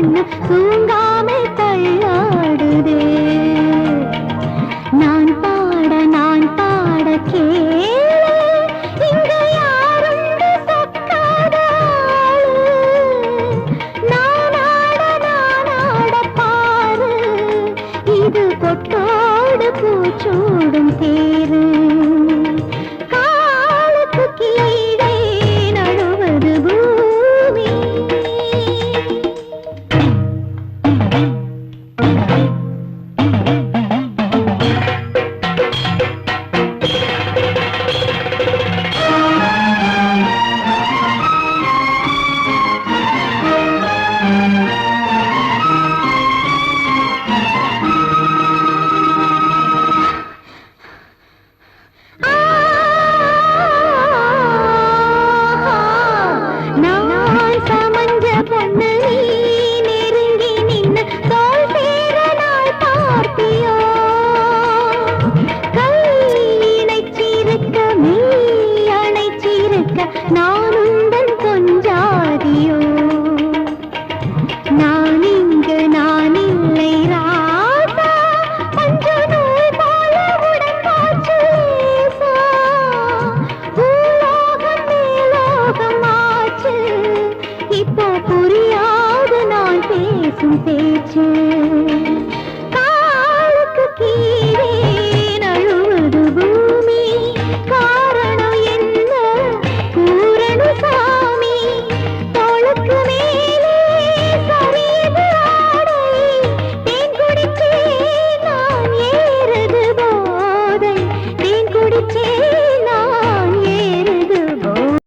கண்ணு தூங்காமல் தள்ளாடுதே. நான் பாட கேளு, இங்க யாருண்டு சொக்காத ஆளு. நான் ஆட பாரு, இது பொட்டோடு பூச்சோடும் தேரு. காலுக்கு கீழே நழுவது பூமி. நான் உந்தன் கொஞ்சாதியோ, நான் இங்கு நான் இல்லை ராசா, பஞ்ச நூல் போல உடன் காற்று வீசா. பூலோகம் மேலோகம் ஆச்சு, இப்போ புரியாது நான் பேசும் பேச்சு. காலுக்கு கீழே நழுவது பூமி, காரணம் என்ன கூறனு சாமி. தோளுக்கு மேலே சரியது ஆடை, தேன் குடிச்சே நான் ஏறுது போதை, தேன் குடிச்சே